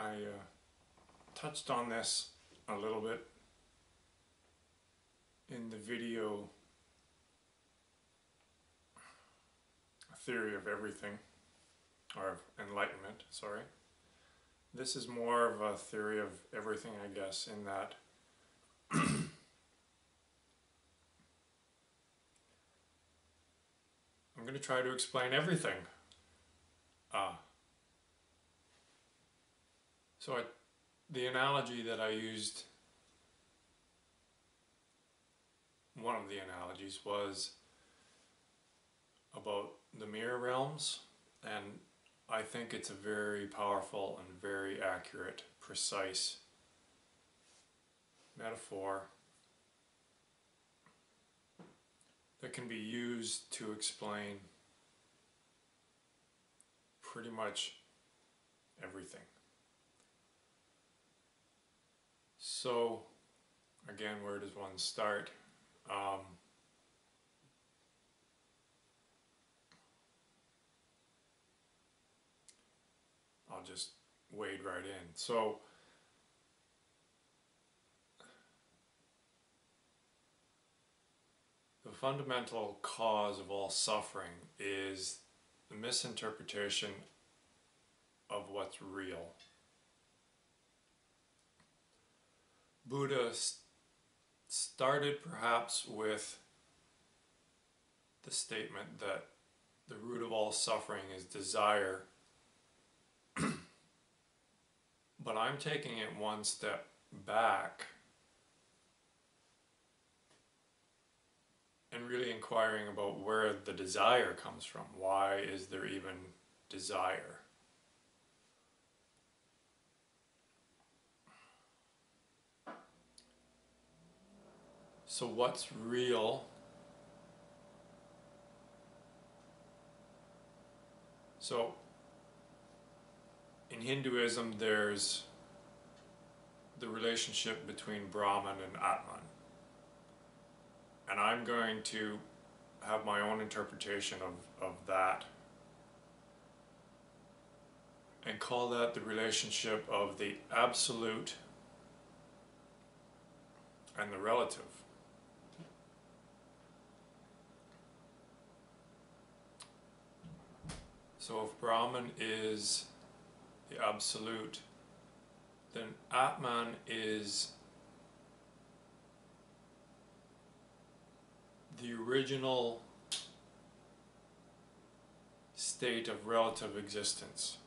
I touched on this a little bit in the video Theory of Everything, or Enlightenment, sorry. This is more of a theory of everything, I guess, in that I'm going to try to explain everything. The analogy that I used, one of the analogies, was about the mirror realms, and I think it's a very powerful and very accurate, precise metaphor that can be used to explain pretty much everything. So, again, where does one start? I'll just wade right in. So, the fundamental cause of all suffering is the misinterpretation of what's real. Buddha started perhaps with the statement that the root of all suffering is desire, but I'm taking it one step back and really inquiring about where the desire comes from. Why is there even desire? So what's real? So in Hinduism there's the relationship between Brahman and Atman. And I'm going to have my own interpretation of that and call that the relationship of the absolute and the relative. So if Brahman is the absolute, then Atman is the original state of relative existence.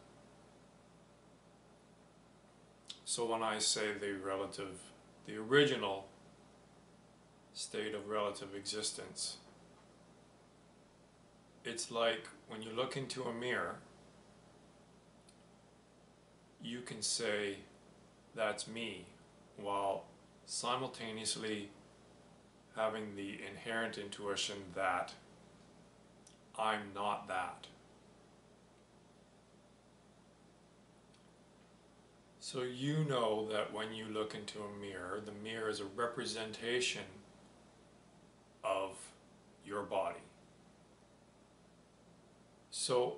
So when I say the original state of relative existence, it's like when you look into a mirror, you can say, that's me, while simultaneously having the inherent intuition that I'm not that. So you know that when you look into a mirror, the mirror is a representation of your body. So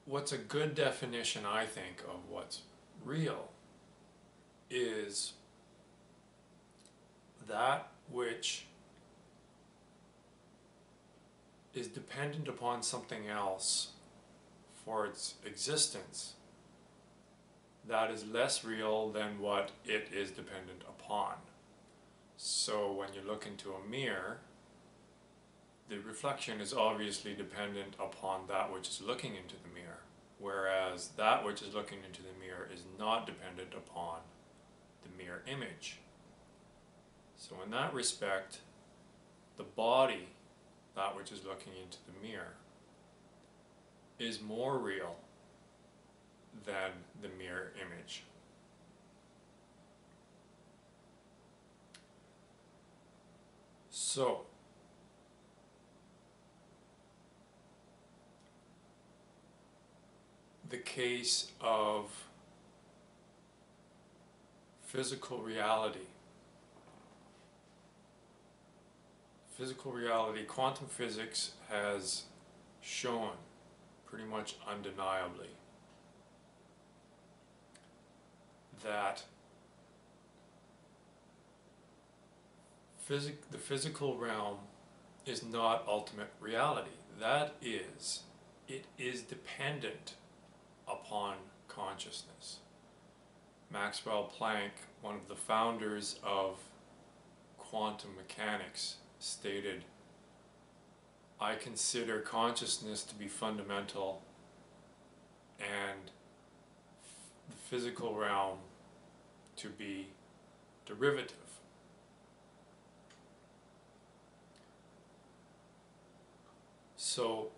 what's a good definition, I think, of what's real is that which is dependent upon something else for its existence that is less real than what it is dependent upon. So when you look into a mirror, the reflection is obviously dependent upon that which is looking into the mirror, whereas that which is looking into the mirror is not dependent upon the mirror image. So in that respect, the body, that which is looking into the mirror, is more real than the mirror image. So, the case of physical reality. Physical reality, quantum physics has shown pretty much undeniably that the physical realm is not ultimate reality. That is, it is dependent upon consciousness. Maxwell Planck, one of the founders of quantum mechanics, stated, "I consider consciousness to be fundamental and the physical realm to be derivative." So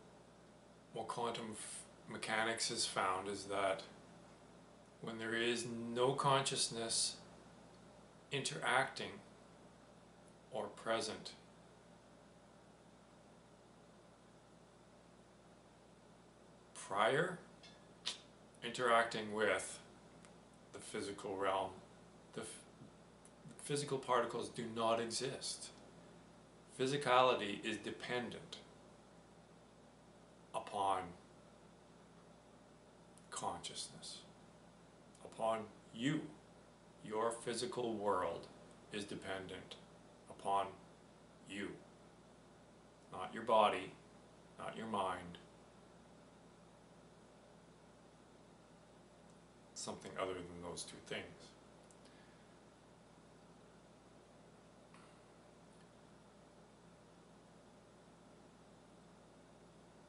what quantum mechanics has found is that when there is no consciousness interacting or present, prior interacting with the physical realm, the physical particles do not exist. Physicality is dependent upon consciousness, upon you. Your physical world is dependent upon you, not your body, not your mind, something other than those two things.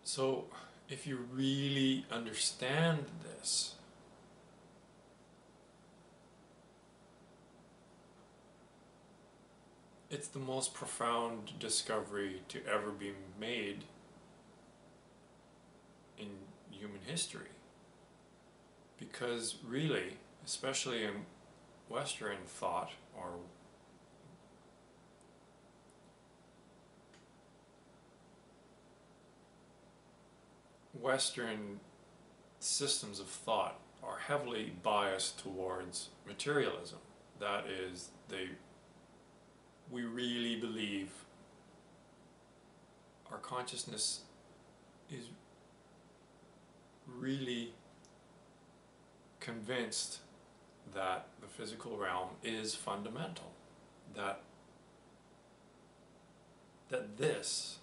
So if you really understand this, it's the most profound discovery to ever be made in human history. Because really, especially in Western thought, or Western systems of thought, are heavily biased towards materialism. That is, we really believe our consciousness is really convinced that the physical realm is fundamental, that this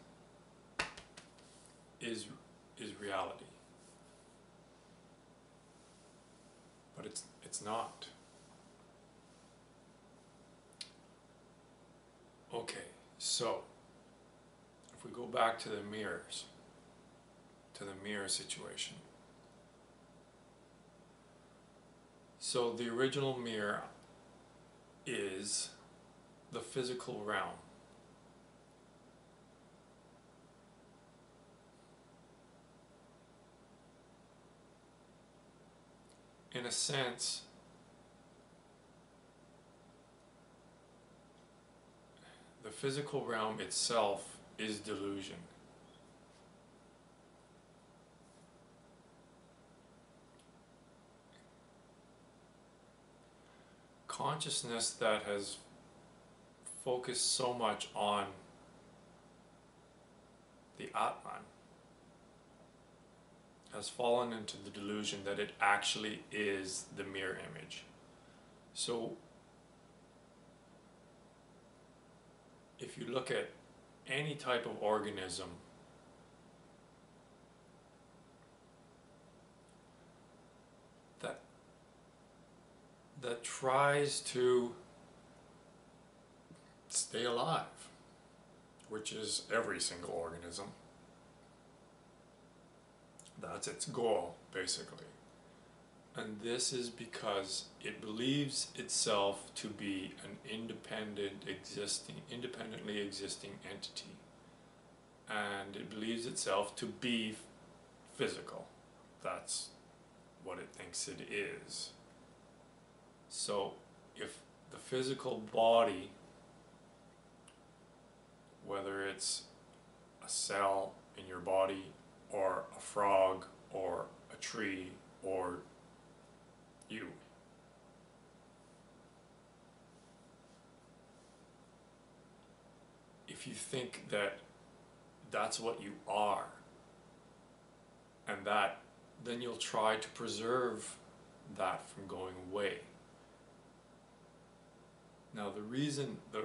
is reality. But it's not. Okay, so if we go back to the mirrors, to the mirror situation. So the original mirror is the physical realm. In a sense, the physical realm itself is delusion. Consciousness that has focused so much on the Atman has fallen into the delusion that it actually is the mirror image. So if you look at any type of organism, that tries to stay alive, which is every single organism, that's its goal, basically. And this is because it believes itself to be an independently existing entity. And it believes itself to be physical. That's what it thinks it is. So if the physical body, whether it's a cell in your body, or a frog, or a tree, or you, if you think that that's what you are, and then you'll try to preserve that from going away. Now the reason the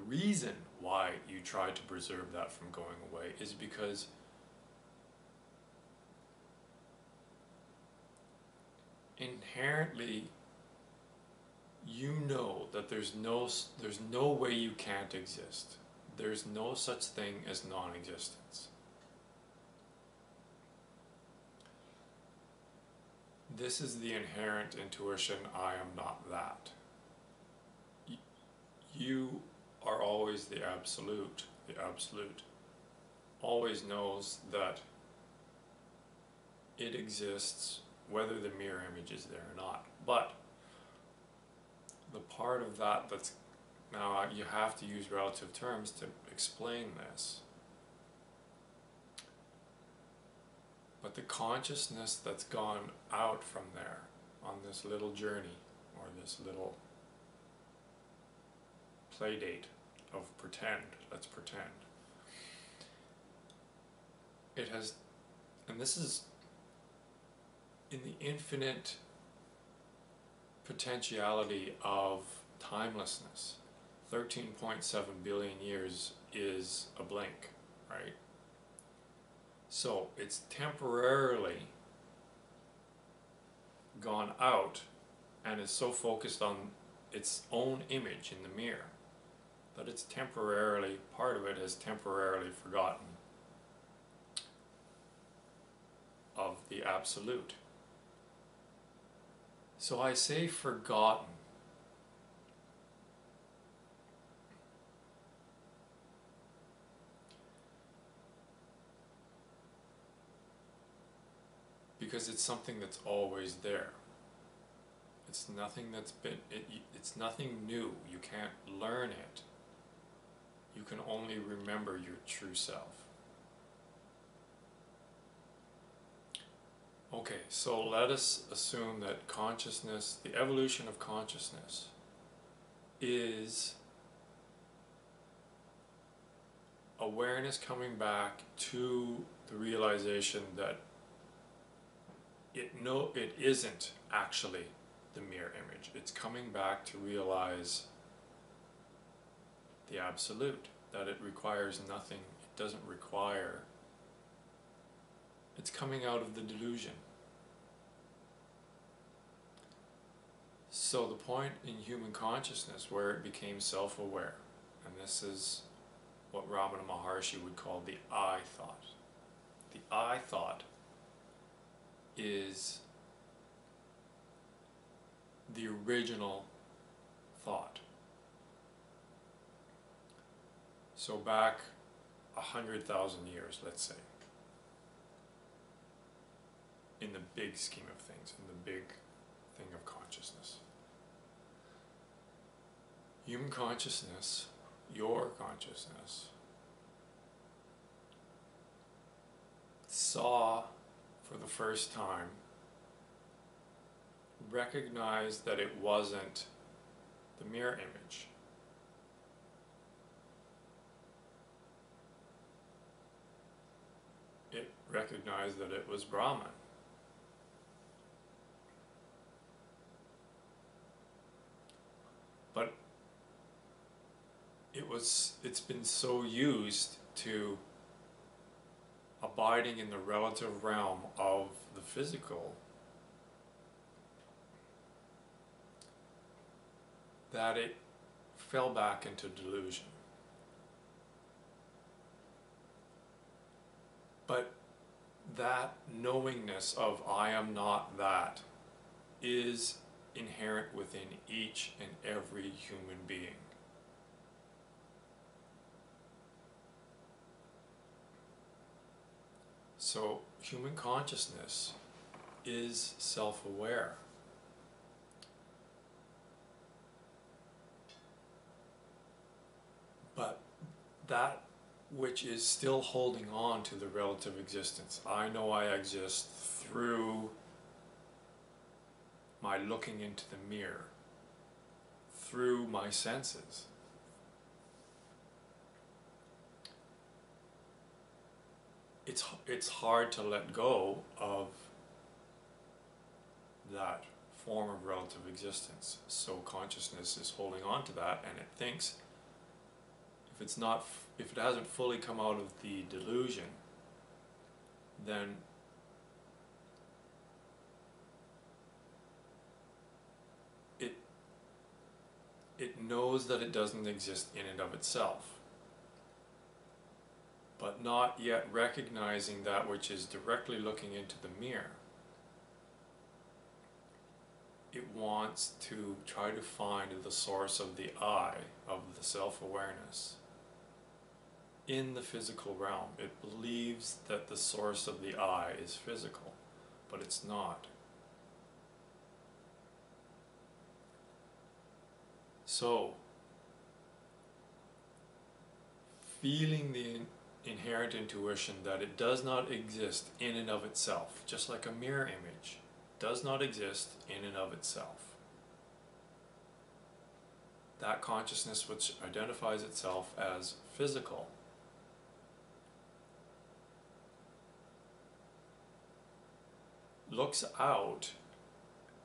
reason why you try to preserve that from going away is because inherently you know that there's no way you can't exist. There's no such thing as non-existence. This is the inherent intuition, I am not that. You are always the absolute. The absolute always knows that it exists whether the mirror image is there or not. But the part of that that's, now you have to use relative terms to explain this. But the consciousness that's gone out from there on this little journey, or this little play date of pretend, let's pretend. It has, and this is in the infinite potentiality of timelessness. 13.7 billion years is a blink, right? So it's temporarily gone out and is so focused on its own image in the mirror that it's temporarily, part of it has temporarily forgotten of the absolute. So I say forgotten because it's something that's always there. It's nothing that's been, it's nothing new. You can't learn it. You can only remember your true self. Okay, so let us assume that consciousness, the evolution of consciousness, is awareness coming back to the realization that it isn't actually the mirror image. It's coming back to realize the absolute, that it requires nothing, it doesn't require. It's coming out of the delusion. So the point in human consciousness where it became self-aware, and this is what Ramana Maharshi would call the I thought. The I thought is the original thought. So back 100,000 years, let's say, in the big scheme of things, in the big thing of consciousness. Human consciousness, your consciousness, saw for the first time, recognized that it wasn't the mirror image. It recognized that it was Brahman. But it's been so used to abiding in the relative realm of the physical that it fell back into delusion. But that knowingness of I am not that is inherent within each and every human being. So human consciousness is self-aware. But that which is still holding on to the relative existence, I know I exist through my looking into the mirror, through my senses. It's hard to let go of that form of relative existence. So consciousness is holding on to that, and it thinks if it hasn't fully come out of the delusion, then it knows that it doesn't exist in and of itself, but not yet recognizing that which is directly looking into the mirror. It wants to try to find the source of the I, of the self-awareness, in the physical realm. It believes that the source of the I is physical, but it's not. So, feeling the inherent intuition that it does not exist in and of itself, just like a mirror image does not exist in and of itself. That consciousness which identifies itself as physical looks out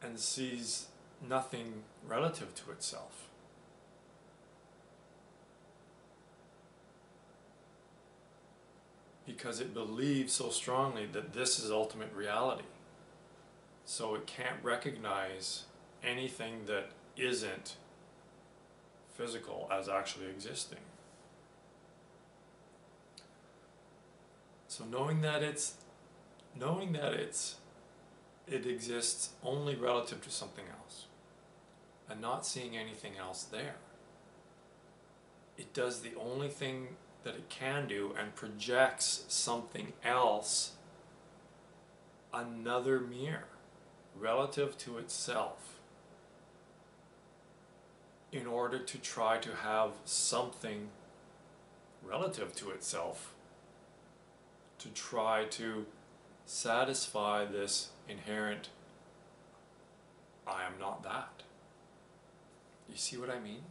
and sees nothing relative to itself. Because it believes so strongly that this is ultimate reality. So it can't recognize anything that isn't physical as actually existing. So knowing that it exists only relative to something else, and not seeing anything else there, it does the only thing that it can do and projects something else, another mirror, relative to itself, in order to try to have something relative to itself, to try to satisfy this inherent, I am not that. You see what I mean?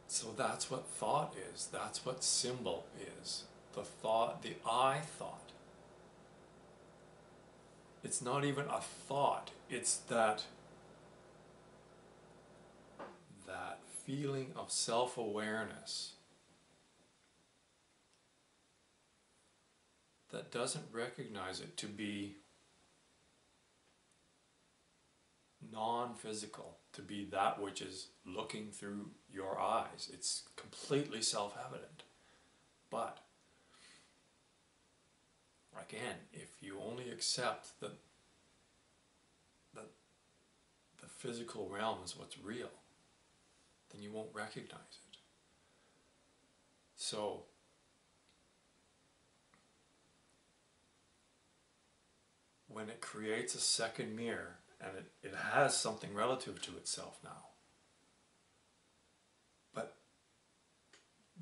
So that's what thought is. That's what symbol is. The thought, the I thought. It's not even a thought. It's that feeling of self-awareness that doesn't recognize it to be non-physical, to be that which is looking through your eyes. It's completely self-evident. But again, if you only accept that the physical realm is what's real, then you won't recognize it. So when it creates a second mirror, and it has something relative to itself now, but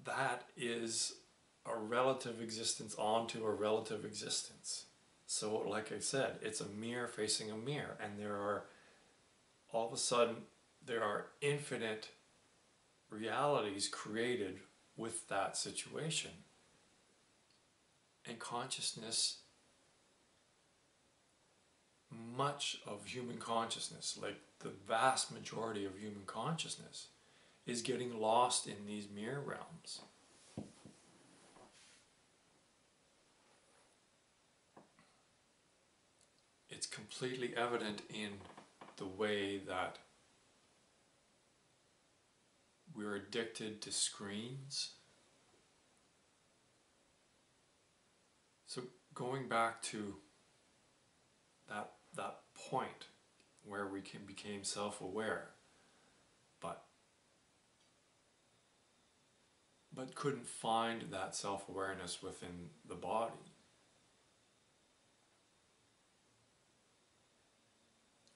that is a relative existence onto a relative existence. So like I said, it's a mirror facing a mirror, and all of a sudden there are infinite realities created with that situation. And consciousness, much of human consciousness, like the vast majority of human consciousness, is getting lost in these mirror realms. It's completely evident in the way that we're addicted to screens. So going back to that point where we became self-aware, but couldn't find that self-awareness within the body.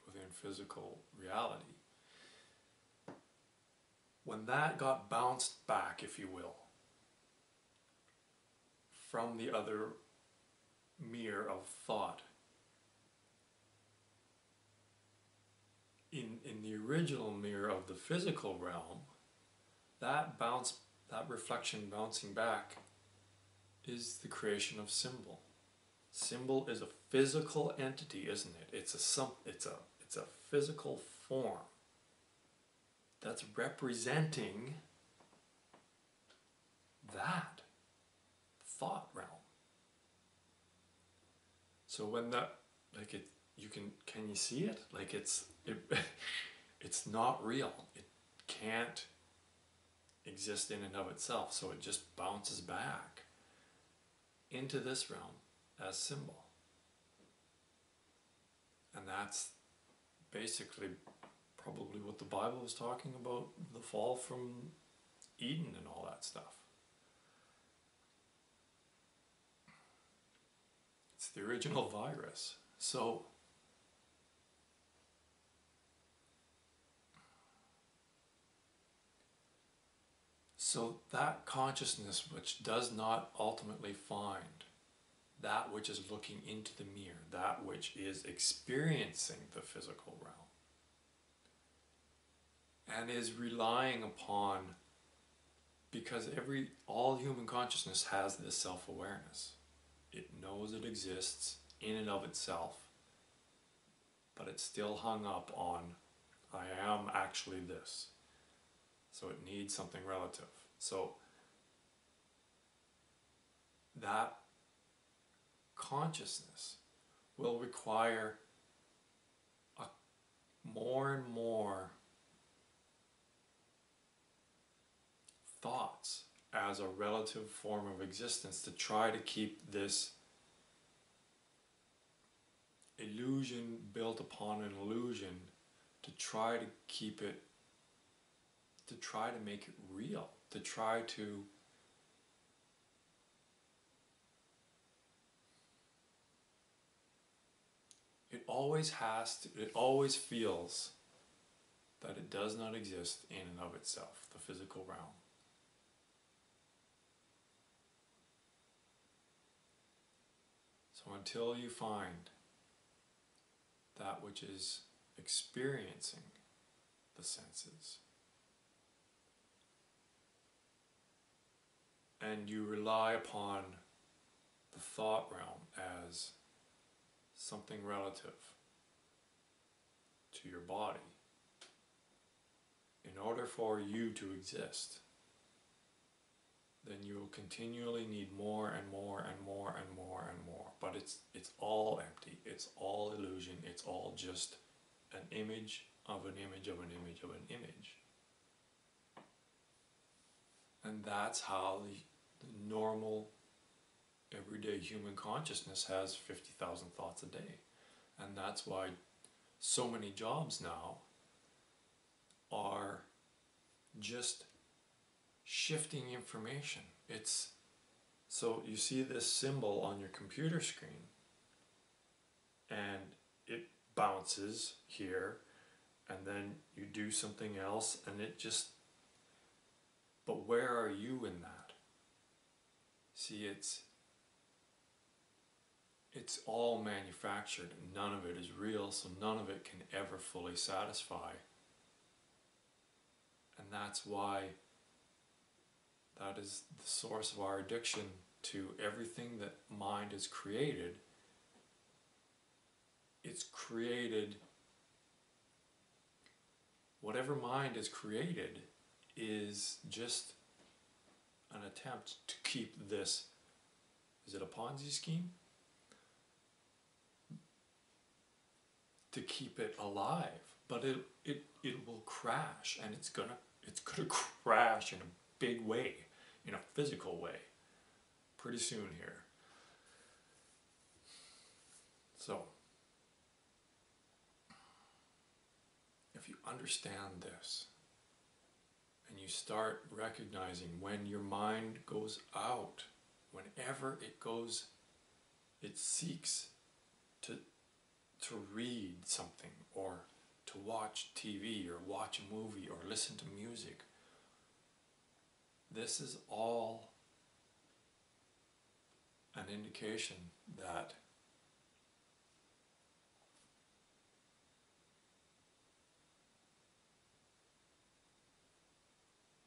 Within physical reality. When that got bounced back, if you will, from the other mirror of thought, in the original mirror of the physical realm, that reflection bouncing back is the creation of symbol. Symbol is a physical entity, isn't it? It's a physical form that's representing that thought realm. So when that, like it, can you see it? Like it's not real. It can't exist in and of itself. So it just bounces back into this realm as symbol. And that's basically probably what the Bible is talking about, the fall from Eden and all that stuff. It's the original virus. So that consciousness which does not ultimately find that which is looking into the mirror, that which is experiencing the physical realm, and is relying upon, because all human consciousness has this self-awareness. It knows it exists in and of itself, but it's still hung up on, I am actually this. So it needs something relative. So that consciousness will require more and more thoughts as a relative form of existence to try to keep this illusion built upon an illusion, to try to keep it, to try to make it real, to try to it always feels that it does not exist in and of itself, the physical realm. So until you find that which is experiencing the senses, and you rely upon the thought realm as something relative to your body, in order for you to exist, then you will continually need more and more and more and more and more. But it's all empty, it's all illusion, it's all just an image of an image of an image of an image. And that's how the normal, everyday human consciousness has 50,000 thoughts a day. And that's why so many jobs now are just shifting information. So you see this symbol on your computer screen and it bounces here, and then you do something else and it just, but where are you in that? See, it's all manufactured and none of it is real, so none of it can ever fully satisfy. And that's why that is the source of our addiction to everything that mind has created. It's created, whatever mind has created is just an attempt to keep this, is it a Ponzi scheme? To keep it alive, but it will crash, and it's gonna crash in a big way, in a physical way, pretty soon here. So, if you understand this, and you start recognizing when your mind goes out, whenever it goes, it seeks to read something, or to watch TV, or watch a movie, or listen to music. This is all an indication that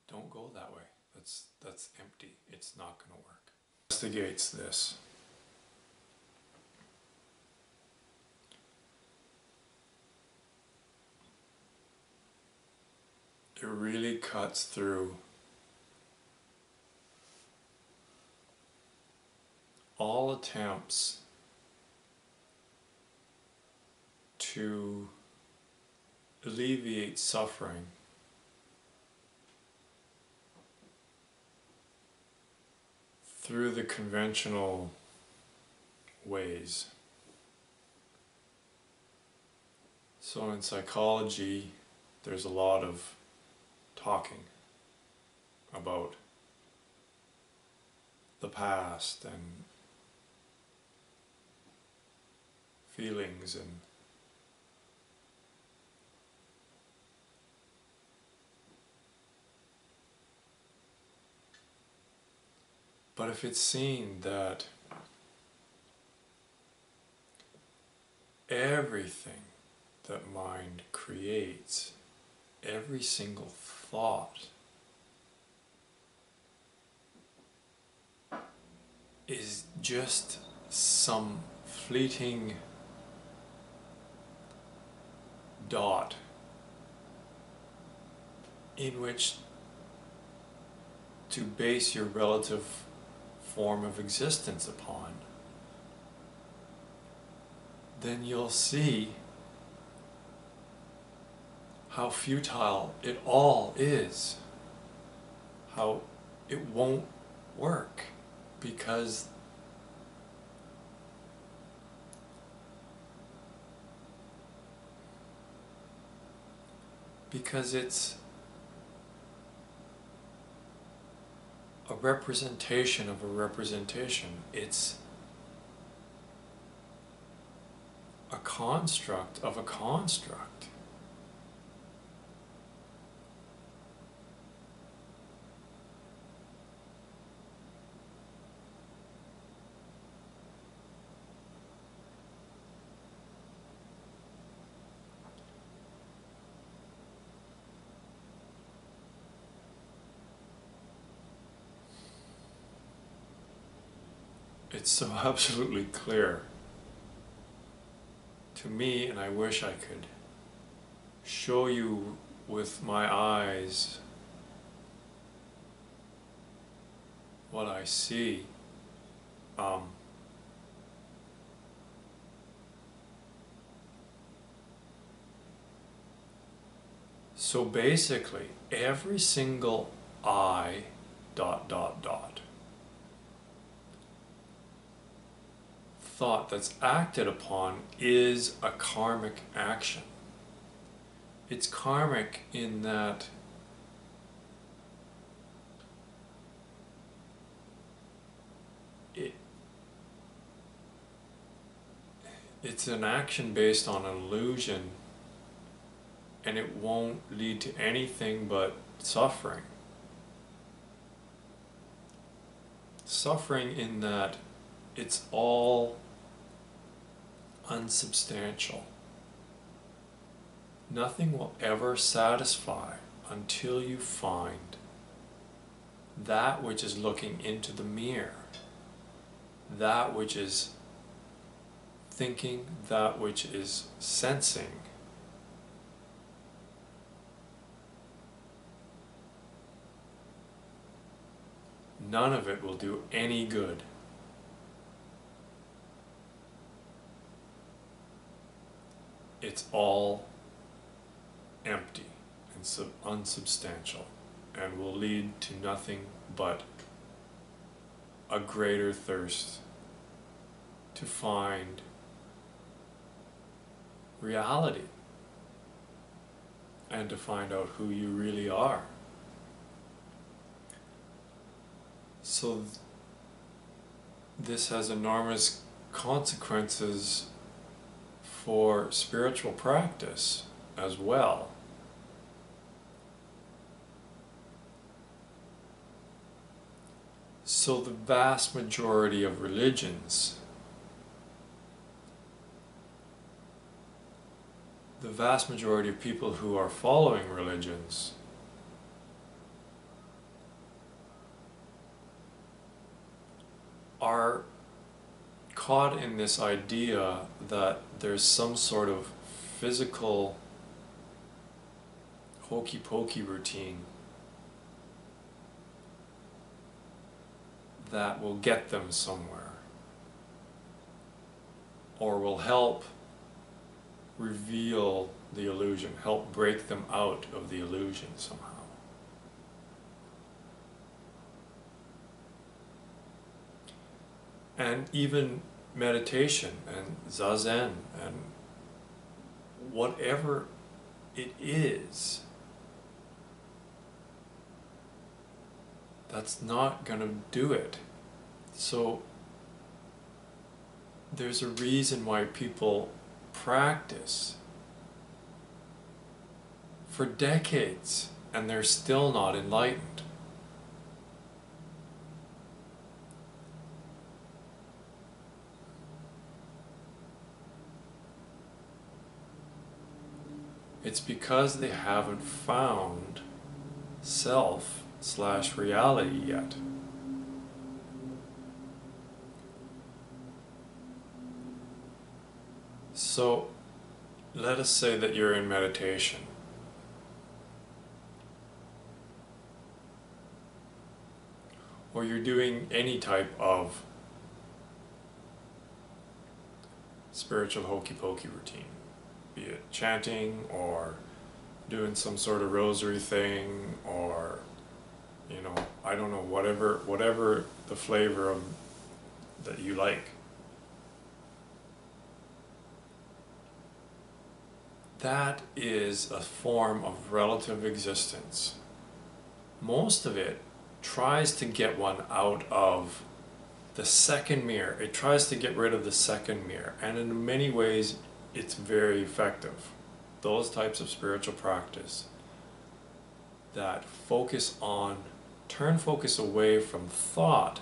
don't go that way. That's empty. It's not going to work. investigates this. It really cuts through all attempts to alleviate suffering through the conventional ways. So in psychology, there's a lot of talking about the past and feelings, and but if it's seen that everything that mind creates, every single thought, is just some fleeting dot in which to base your relative form of existence upon, then you'll see how futile it all is, how it won't work, because it's a representation of a representation. It's a construct of a construct. It's so absolutely clear to me, and I wish I could show you with my eyes what I see. So basically, every single I ... thought that's acted upon is a karmic action. It's karmic in that it's an action based on an illusion, and it won't lead to anything but suffering. Suffering in that it's all unsubstantial. Nothing will ever satisfy until you find that which is looking into the mirror, that which is thinking, that which is sensing. None of it will do any good. It's all empty and unsubstantial, and will lead to nothing but a greater thirst to find reality and to find out who you really are. So this has enormous consequences for spiritual practice as well. So the vast majority of religions, the vast majority of people who are following religions, are caught in this idea that there's some sort of physical hokey pokey routine that will get them somewhere, or will help reveal the illusion, help break them out of the illusion somehow. And even meditation and zazen and whatever it is, that's not going to do it. So there's a reason why people practice for decades and they're still not enlightened. It's because they haven't found self/reality yet. So let us say that you're in meditation. Or you're doing any type of spiritual hokey pokey routine, be it chanting or doing some sort of rosary thing, or I don't know, whatever the flavor of that you like. That is a form of relative existence. Most of it tries to get one out of the second mirror. It tries to get rid of the second mirror, and in many ways it's very effective. Those types of spiritual practice that turn focus away from thought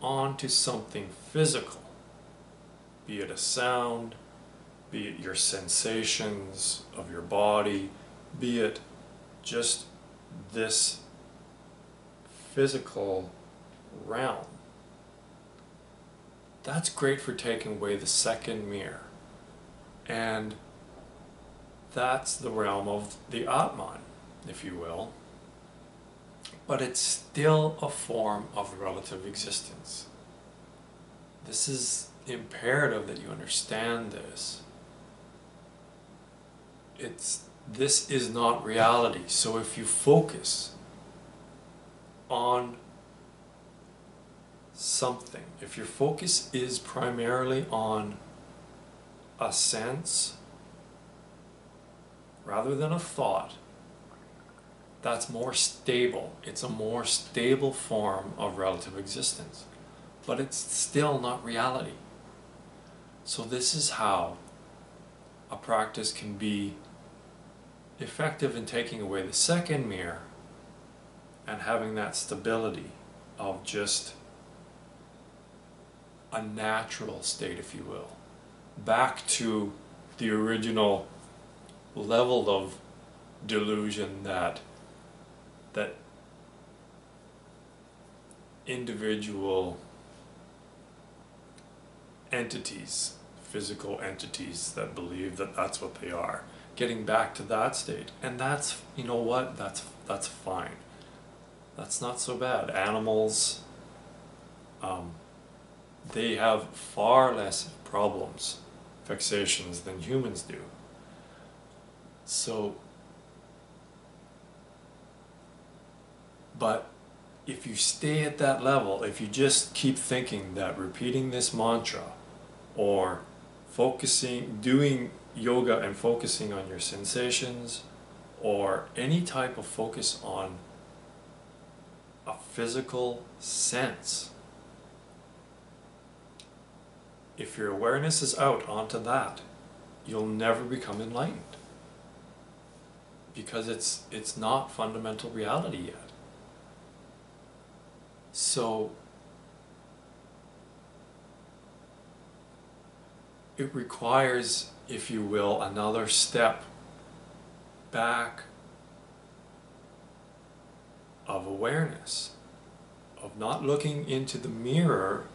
onto something physical, be it a sound, be it your sensations of your body, be it just this physical realm. That's great for taking away the second mirror. And that's the realm of the Atman, if you will. But it's still a form of relative existence. This is imperative that you understand this. This is not reality. So if you focus on something, if your focus is primarily on a sense rather than a thought, that's more stable. It's a more stable form of relative existence, but it's still not reality. So this is how a practice can be effective in taking away the second mirror and having that stability of just a natural state, if you will, back to the original level of delusion that individual entities, physical entities that believe that that's what they are, getting back to that state. And that's, you know what, that's fine. That's not so bad. Animals, they have far less problems, fixations, than humans do. So, but if you stay at that level, if you just keep thinking that repeating this mantra or focusing, doing yoga and focusing on your sensations, or any type of focus on a physical sense, if your awareness is out onto that, you'll never become enlightened, because it's not fundamental reality yet. So it requires, if you will, another step back of awareness, of not looking into the mirror,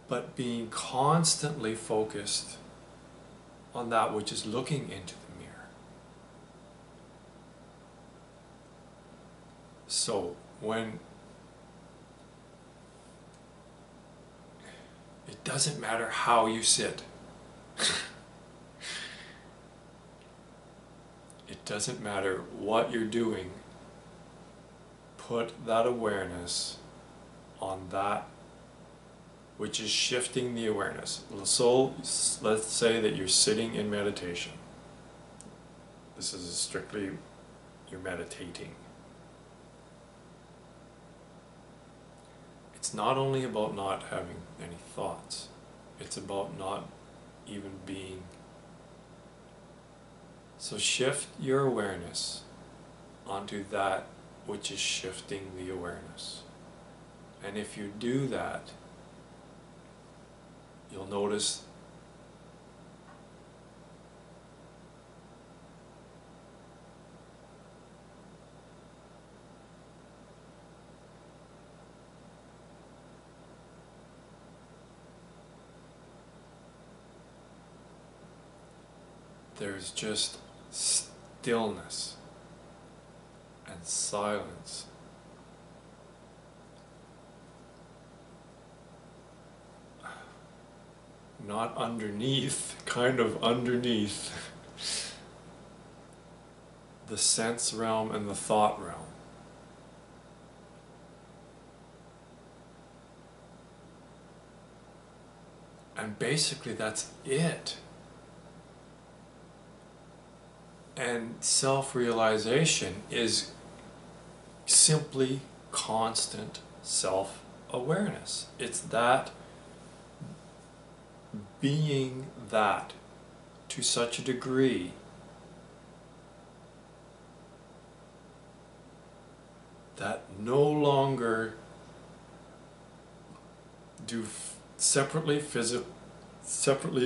but being constantly focused on that which is looking into the mirror. So when it doesn't matter how you sit, it doesn't matter what you're doing, put that awareness on that which is shifting the awareness. So let's say that you're sitting in meditation. This is strictly you're meditating. It's not only about not having any thoughts, it's about not even being. So shift your awareness onto that which is shifting the awareness. And if you do that, you'll notice there's just stillness and silence. Not underneath, kind of underneath the sense realm and the thought realm. And basically that's it. And self-realization is simply constant self-awareness. It's that being that to such a degree that no longer do separately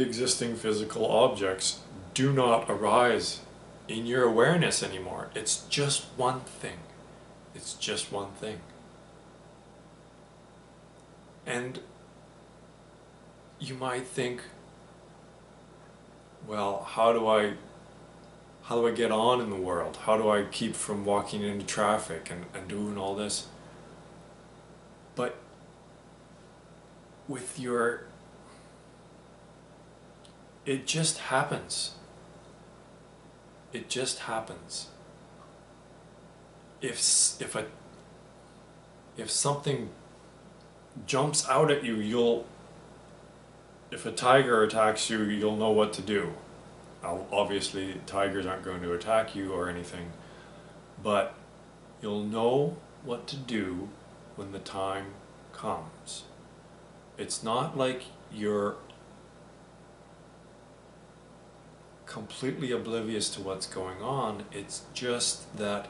existing physical objects do not arise in your awareness anymore. It's just one thing. It's just one thing. And you might think, well, how do I get on in the world? How do I keep from walking into traffic and doing all this? But with your, it just happens. It just happens. If something jumps out at you, if a tiger attacks you, you'll know what to do. Obviously, tigers aren't going to attack you or anything, but you'll know what to do when the time comes. It's not like you're completely oblivious to what's going on. It's just that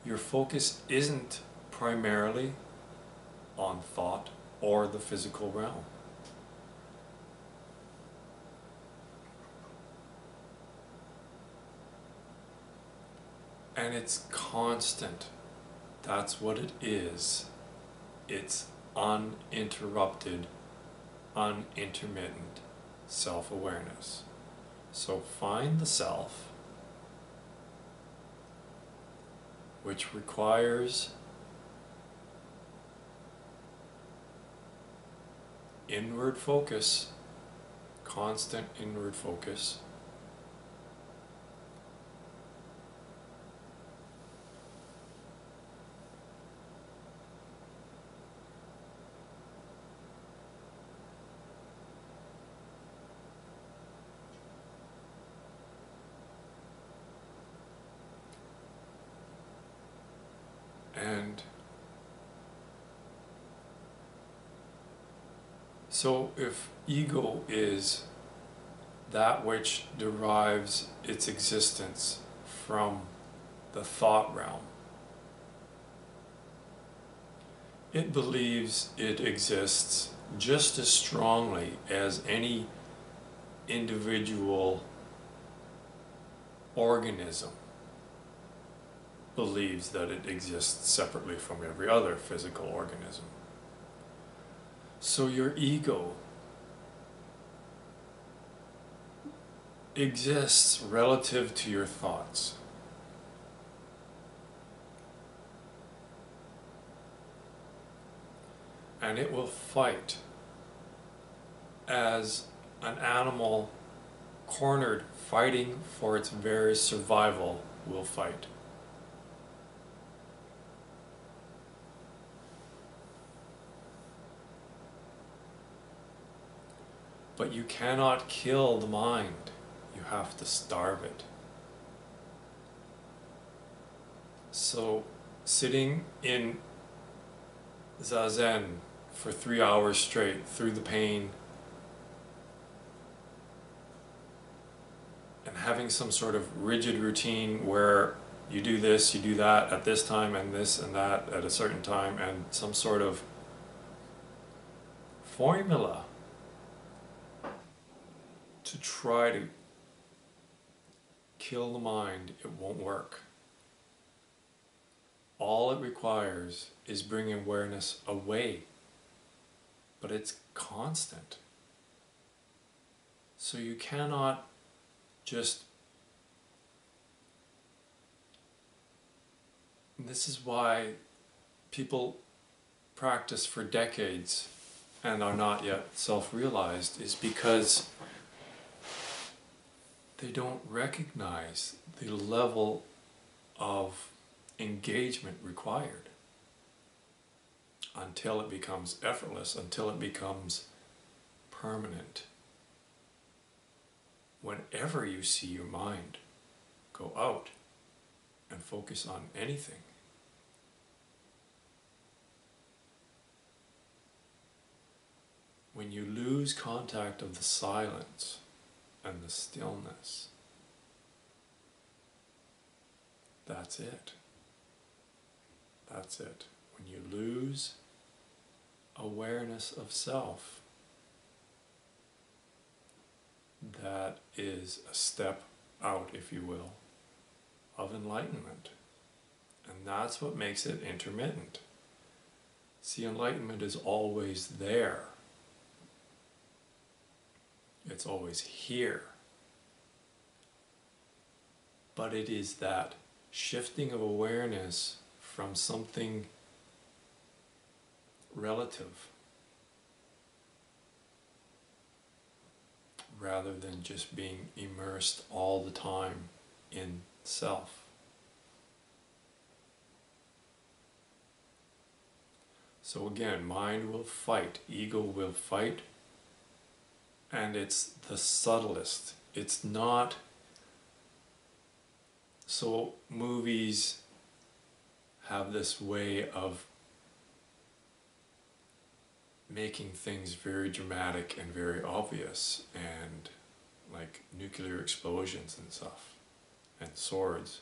your focus isn't primarily on thought or the physical realm. And it's constant. That's what it is. It's uninterrupted, unintermittent self-awareness. So find the self, which requires inward focus, constant inward focus. And so if ego is that which derives its existence from the thought realm, it believes it exists just as strongly as any individual organism. believes that it exists separately from every other physical organism. So your ego exists relative to your thoughts. And it will fight as an animal cornered, fighting for its very survival, will fight. But you cannot kill the mind. You have to starve it. So, sitting in Zazen for 3 hours straight through the pain and having some sort of rigid routine where you do this, you do that at this time, and this and that at a certain time, and some sort of formula to try to kill the mind, it won't work. All it requires is bringing awareness away, but it's constant. So you cannot just... This is why people practice for decades and are not yet self-realized, is because they don't recognize the level of engagement required until it becomes effortless, until it becomes permanent. Whenever you see your mind go out and focus on anything, when you lose contact of the silence and the stillness, that's it. That's it. When you lose awareness of self, that is a step out, if you will, of enlightenment. And that's what makes it intermittent. See, enlightenment is always there. It's always here. But it is that shifting of awareness from something relative rather than just being immersed all the time in self. So again, mind will fight, ego will fight, and it's the subtlest. It's not... So movies have this way of making things very dramatic and very obvious, and like nuclear explosions and stuff, and swords.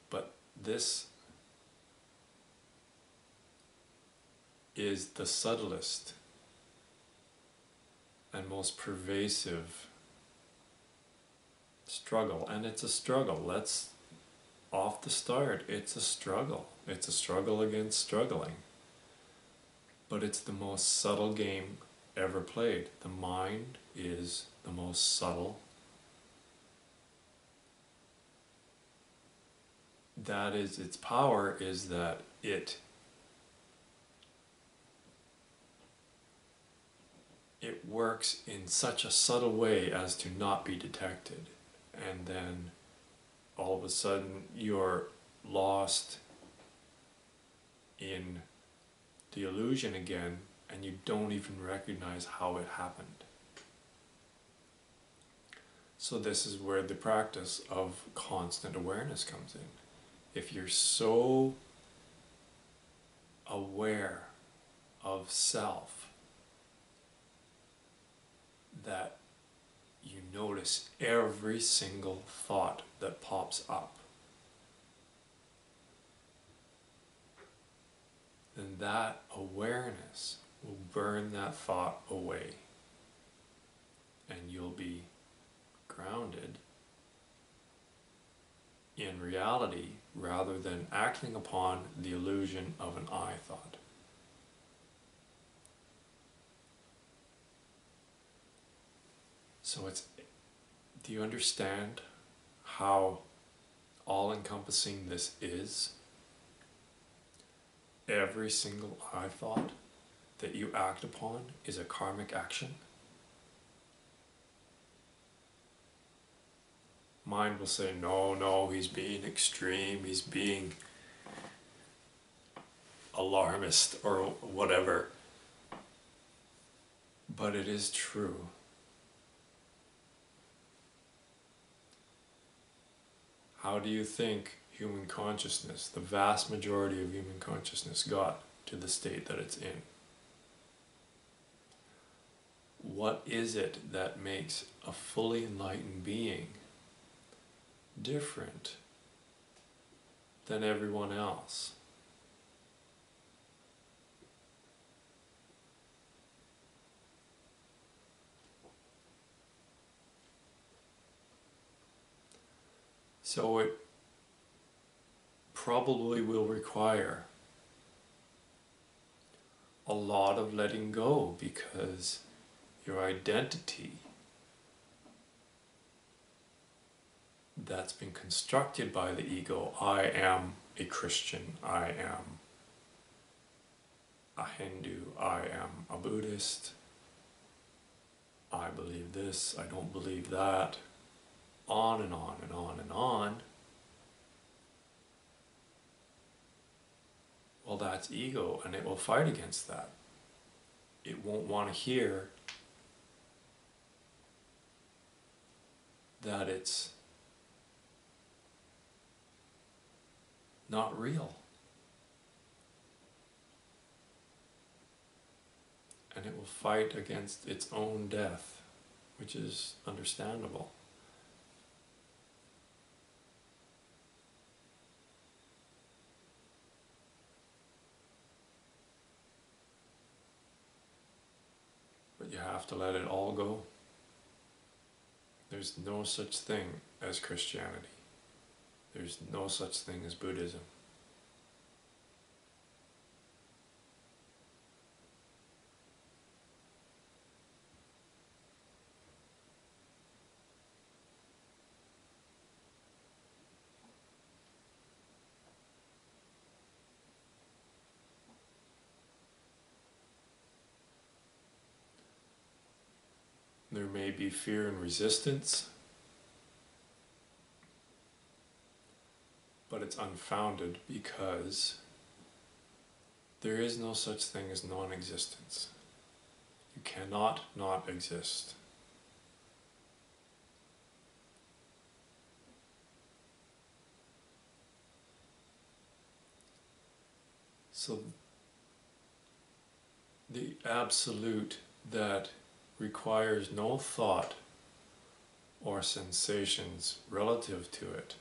But this is the subtlest and most pervasive struggle. And it's a struggle. Let's off the start, it's a struggle. It's a struggle against struggling. But it's the most subtle game ever played. The mind is the most subtle. That is, its power is that it works in such a subtle way as to not be detected. And then all of a sudden you're lost in the illusion again, and you don't even recognize how it happened. So this is where the practice of constant awareness comes in. If you're so aware of self that you notice every single thought that pops up, then that awareness will burn that thought away, and you'll be grounded in reality rather than acting upon the illusion of an I thought. So do you understand how all-encompassing this is? Every single I thought that you act upon is a karmic action. Mind will say, no, he's being extreme, he's being alarmist or whatever. But it is true. How do you think human consciousness, the vast majority of human consciousness, got to the state that it's in? What is it that makes a fully enlightened being different than everyone else? So it probably will require a lot of letting go, because your identity that's been constructed by the ego, I am a Christian, I am a Hindu, I am a Buddhist, I believe this, I don't believe that, on and on and on and on. Well, that's ego, and it will fight against that. It won't want to hear that it's not real. And it will fight against its own death, which is understandable. But you have to let it all go. There's no such thing as Christianity. There's no such thing as Buddhism. There may be fear and resistance, but it's unfounded, because there is no such thing as non-existence. You cannot not exist. So the absolute that requires no thought or sensations relative to it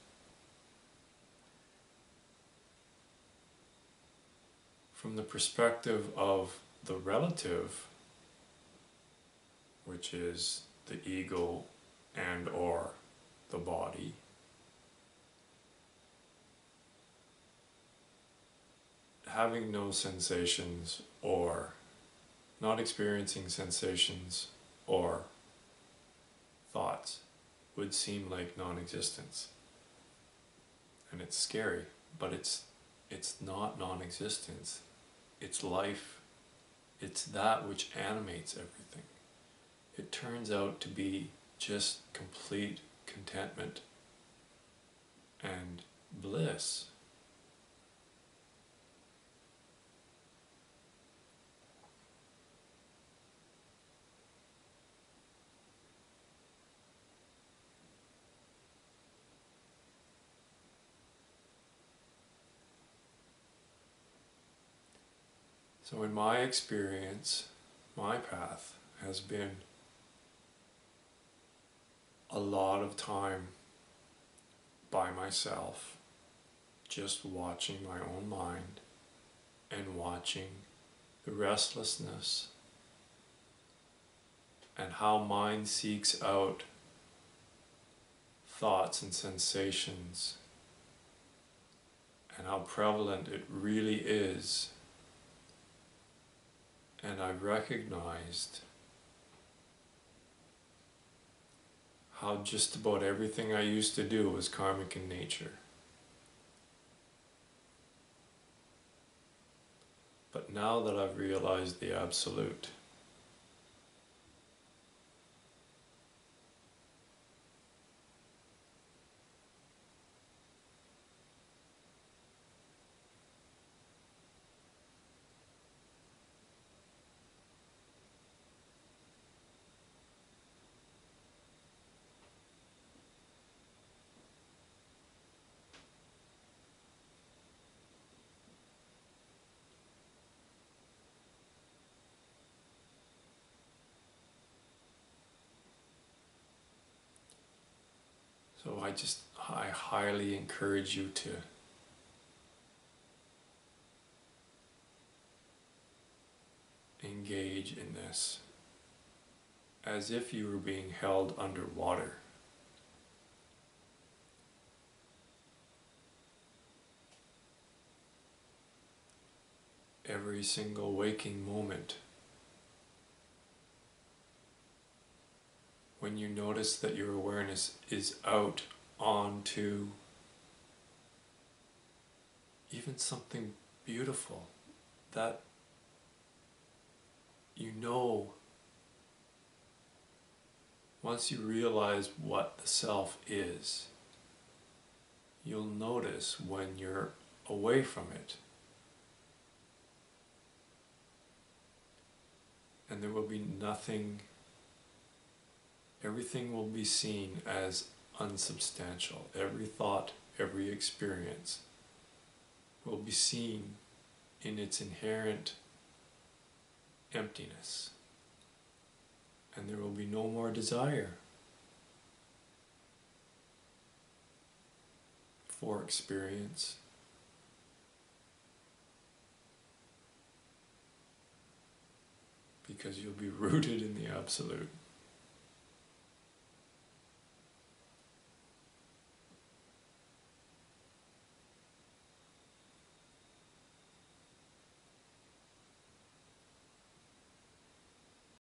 from the perspective of the relative, which is the ego and or the body, having no sensations or not experiencing sensations or thoughts would seem like non-existence. And it's scary, but it's not non-existence. It's life. It's that which animates everything. It turns out to be just complete contentment and bliss. So in my experience, my path has been a lot of time by myself, just watching my own mind and watching the restlessness and how mind seeks out thoughts and sensations prevalent it really is. And I recognized how just about everything I used to do was karmic in nature. But now that I've realized the absolute, so I highly encourage you to engage in this as if you were being held underwater. Every single waking moment, when you notice that your awareness is out onto even something beautiful, that you know, once you realize what the self is, you'll notice when you're away from it. And there will be nothing, everything will be seen as unsubstantial. Every thought, every experience will be seen in its inherent emptiness. And there will be no more desire for experience. Because you'll be rooted in the absolute.